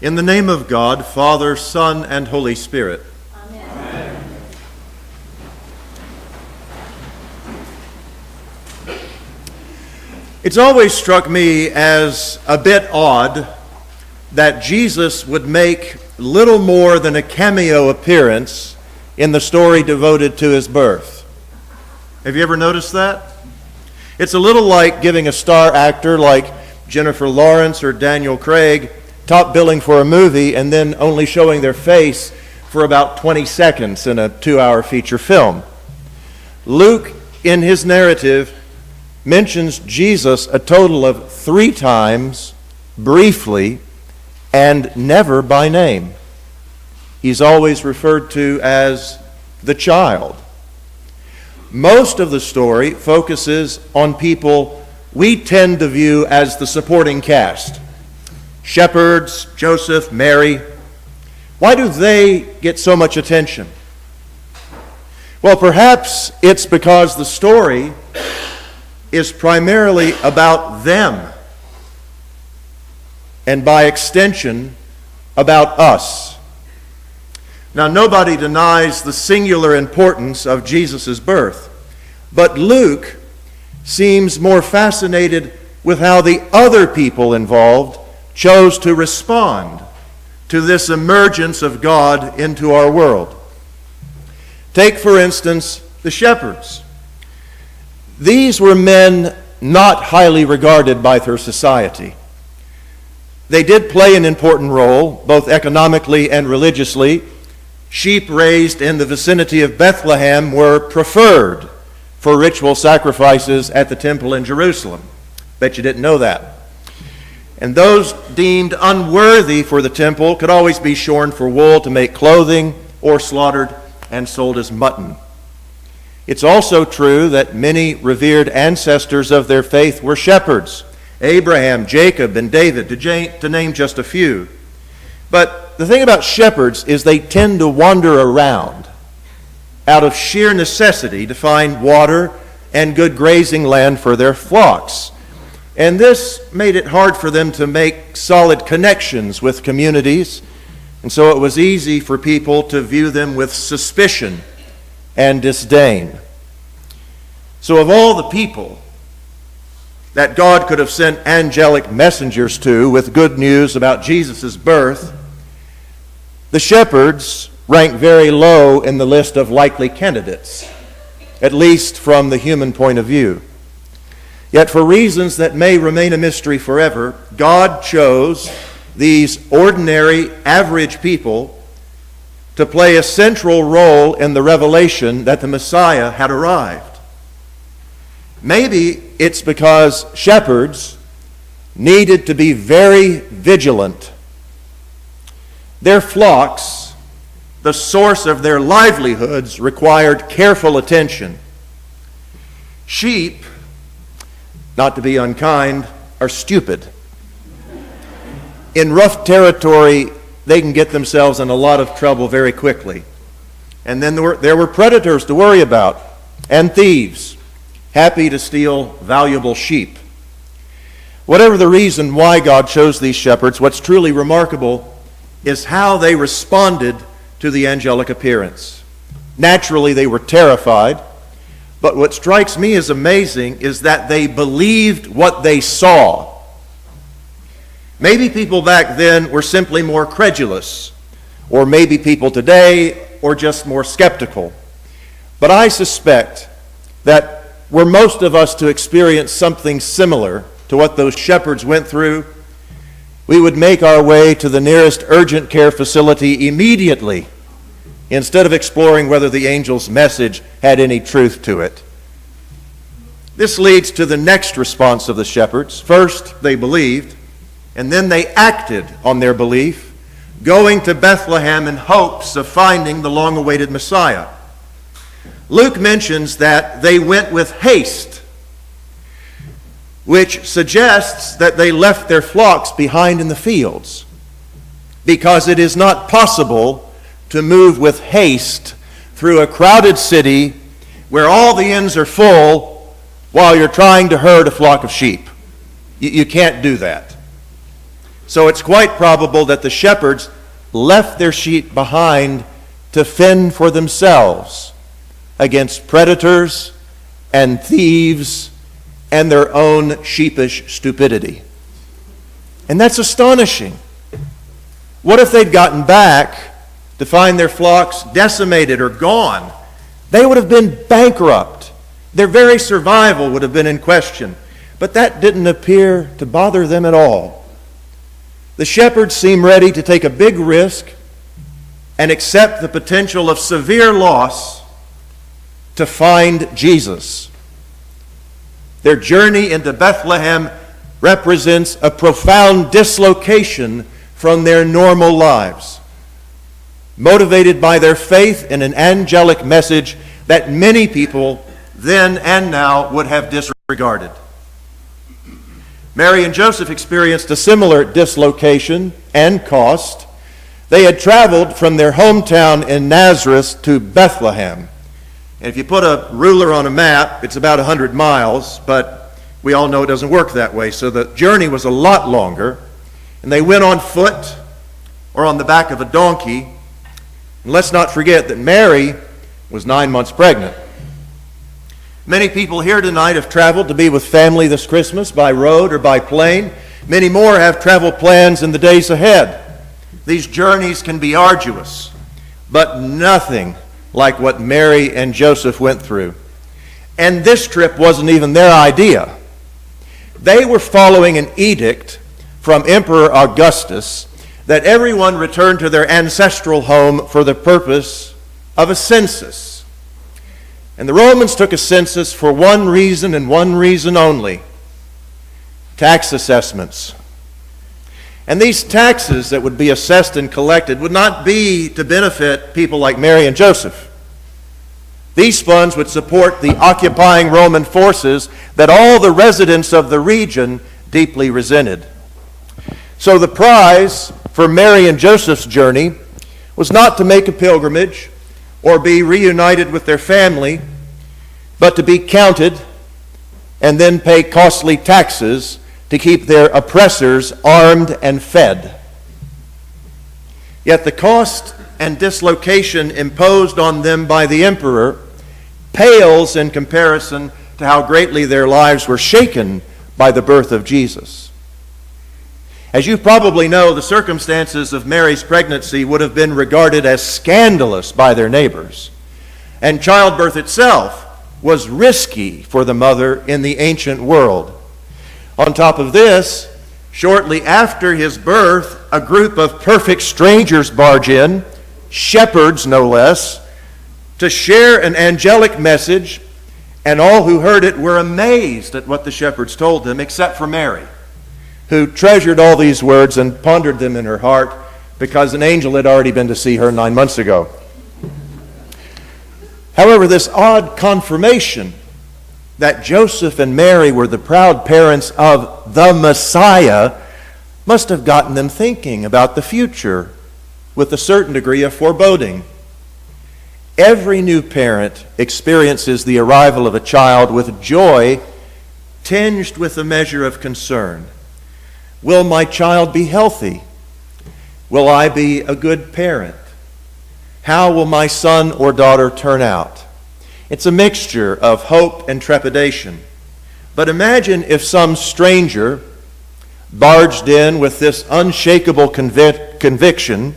In the name of God, Father, Son, and Holy Spirit. Amen. It's always struck me as a bit odd that Jesus would make little more than a cameo appearance in the story devoted to his birth. Have you ever noticed that? It's a little like giving a star actor like Jennifer Lawrence or Daniel Craig top billing for a movie and then only showing their face for about 20 seconds in a 2-hour feature film. Luke, in his narrative, mentions Jesus a total of 3 times, briefly, and never by name. He's always referred to as the child. Most of the story focuses on people we tend to view as the supporting cast. Shepherds, Joseph, Mary. Why do they get so much attention? Well, perhaps it's because the story is primarily about them, and by extension, about us. Now, nobody denies the singular importance of Jesus' birth, but Luke seems more fascinated with how the other people involved chose to respond to this emergence of God into our world. Take, for instance, the shepherds. These were men not highly regarded by their society. They did play an important role, both economically and religiously. Sheep raised in the vicinity of Bethlehem were preferred for ritual sacrifices at the temple in Jerusalem. Bet you didn't know that. And those deemed unworthy for the temple could always be shorn for wool to make clothing or slaughtered and sold as mutton. It's also true that many revered ancestors of their faith were shepherds. Abraham, Jacob, and David, to name just a few. But the thing about shepherds is they tend to wander around out of sheer necessity to find water and good grazing land for their flocks. And this made it hard for them to make solid connections with communities, and so it was easy for people to view them with suspicion and disdain. So of all the people that God could have sent angelic messengers to with good news about Jesus' birth, the shepherds rank very low in the list of likely candidates, at least from the human point of view. Yet for reasons that may remain a mystery forever, God chose these ordinary, average people to play a central role in the revelation that the Messiah had arrived. Maybe it's because shepherds needed to be very vigilant. Their flocks, the source of their livelihoods, required careful attention. Sheep, not to be unkind, are stupid. In rough territory, they can get themselves in a lot of trouble very quickly. And then there were predators to worry about, and thieves, happy to steal valuable sheep. Whatever the reason why God chose these shepherds, what's truly remarkable is how they responded to the angelic appearance. Naturally, they were terrified. But what strikes me as amazing is that they believed what they saw. Maybe people back then were simply more credulous, or maybe people today are just more skeptical. But I suspect that were most of us to experience something similar to what those shepherds went through, we would make our way to the nearest urgent care facility immediately, instead of exploring whether the angel's message had any truth to it. This leads to the next response of the shepherds. First, they believed, and then they acted on their belief, going to Bethlehem in hopes of finding the long-awaited Messiah. Luke mentions that they went with haste, which suggests that they left their flocks behind in the fields, because it is not possible to move with haste through a crowded city where all the inns are full while you're trying to herd a flock of sheep. You can't do that. So it's quite probable that the shepherds left their sheep behind to fend for themselves against predators and thieves and their own sheepish stupidity. And that's astonishing. What if they'd gotten back to find their flocks decimated or gone? They would have been bankrupt. Their very survival would have been in question. But that didn't appear to bother them at all. The shepherds seem ready to take a big risk and accept the potential of severe loss to find Jesus. Their journey into Bethlehem represents a profound dislocation from their normal lives, motivated by their faith in an angelic message that many people then and now would have disregarded. Mary and Joseph experienced a similar dislocation and cost. They had traveled from their hometown in Nazareth to Bethlehem. And if you put a ruler on a map, it's about 100 miles, but we all know it doesn't work that way. So the journey was a lot longer, and they went on foot or on the back of a donkey. And let's not forget that Mary was 9 months pregnant. Many people here tonight have traveled to be with family this Christmas by road or by plane. Many more have travel plans in the days ahead. These journeys can be arduous, but nothing like what Mary and Joseph went through. And this trip wasn't even their idea. They were following an edict from Emperor Augustus that everyone return to their ancestral home for the purpose of a census. And the Romans took a census for one reason and one reason only: tax assessments. And these taxes that would be assessed and collected would not be to benefit people like Mary and Joseph. These funds would support the occupying Roman forces that all the residents of the region deeply resented. So the prize for Mary and Joseph's journey was not to make a pilgrimage or be reunited with their family, but to be counted and then pay costly taxes to keep their oppressors armed and fed. Yet the cost and dislocation imposed on them by the emperor pales in comparison to how greatly their lives were shaken by the birth of Jesus. As you probably know, the circumstances of Mary's pregnancy would have been regarded as scandalous by their neighbors, and childbirth itself was risky for the mother in the ancient world. On top of this, shortly after his birth, a group of perfect strangers barge in, shepherds no less, to share an angelic message, and all who heard it were amazed at what the shepherds told them, except for Mary, who treasured all these words and pondered them in her heart because an angel had already been to see her 9 months ago. However, this odd confirmation that Joseph and Mary were the proud parents of the Messiah must have gotten them thinking about the future with a certain degree of foreboding. Every new parent experiences the arrival of a child with joy tinged with a measure of concern. Will my child be healthy? Will I be a good parent? How will my son or daughter turn out? It's a mixture of hope and trepidation. But imagine if some stranger barged in with this unshakable conviction,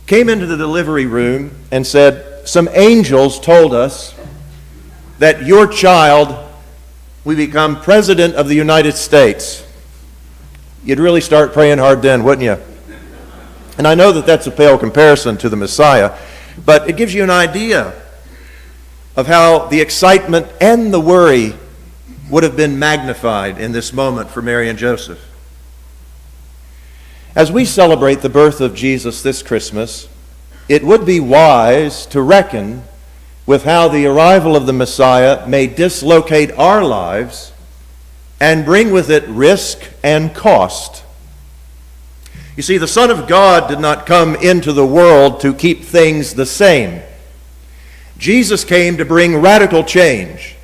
came into the delivery room and said, "Some angels told us that your child will become President of the United States." You'd really start praying hard then, wouldn't you? And I know that that's a pale comparison to the Messiah, but it gives you an idea of how the excitement and the worry would have been magnified in this moment for Mary and Joseph. As we celebrate the birth of Jesus this Christmas, it would be wise to reckon with how the arrival of the Messiah may dislocate our lives and bring with it risk and cost. You see, the Son of God did not come into the world to keep things the same. Jesus came to bring radical change,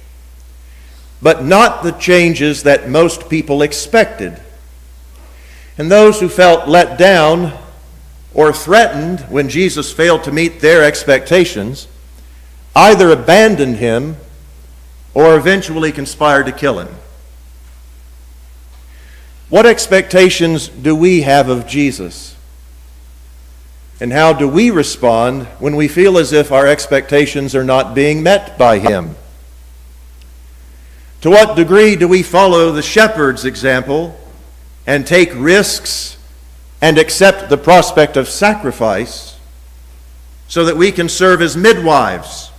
but not the changes that most people expected. And those who felt let down or threatened when Jesus failed to meet their expectations either abandoned him or eventually conspired to kill him. What expectations do we have of Jesus? And how do we respond when we feel as if our expectations are not being met by him? To what degree do we follow the shepherd's example and take risks and accept the prospect of sacrifice so that we can serve as midwives,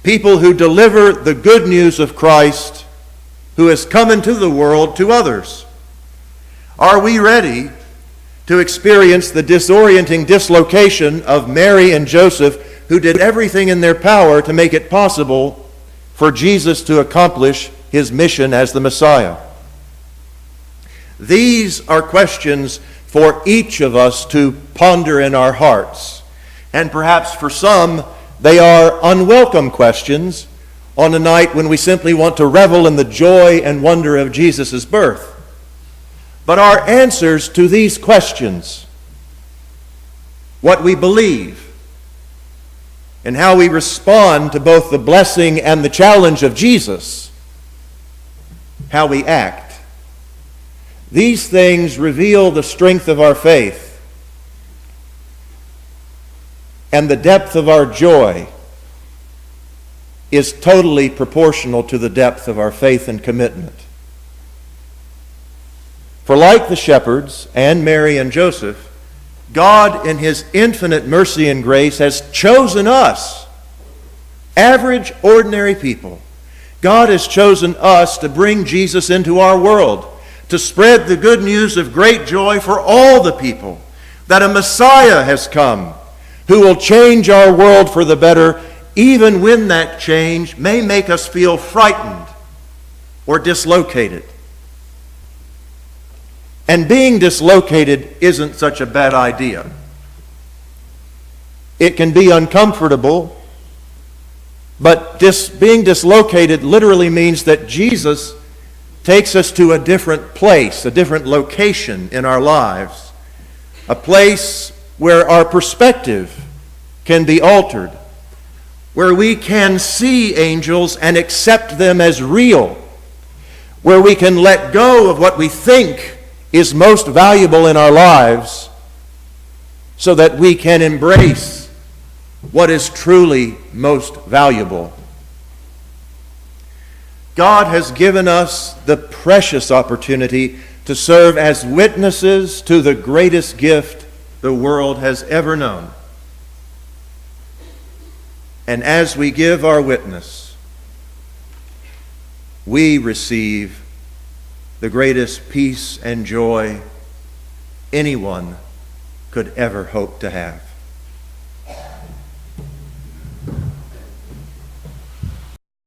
people who deliver the good news of Christ who has come into the world to others? Are we ready to experience the disorienting dislocation of Mary and Joseph, who did everything in their power to make it possible for Jesus to accomplish his mission as the Messiah? These are questions for each of us to ponder in our hearts. And perhaps for some, they are unwelcome questions on a night when we simply want to revel in the joy and wonder of Jesus' birth. But our answers to these questions, what we believe, and how we respond to both the blessing and the challenge of Jesus, how we act, these things reveal the strength of our faith and the depth of our joy is totally proportional to the depth of our faith and commitment. For like the shepherds and Mary and Joseph, God in his infinite mercy and grace has chosen us, average, ordinary people. God has chosen us to bring Jesus into our world, to spread the good news of great joy for all the people, that a Messiah has come who will change our world for the better, even when that change may make us feel frightened or dislocated. And being dislocated isn't such a bad idea. It can be uncomfortable, but being dislocated literally means that Jesus takes us to a different place, a different location in our lives, a place where our perspective can be altered, where we can see angels and accept them as real, where we can let go of what we think is most valuable in our lives so that we can embrace what is truly most valuable. God has given us the precious opportunity to serve as witnesses to the greatest gift the world has ever known. And as we give our witness, we receive the greatest peace and joy anyone could ever hope to have.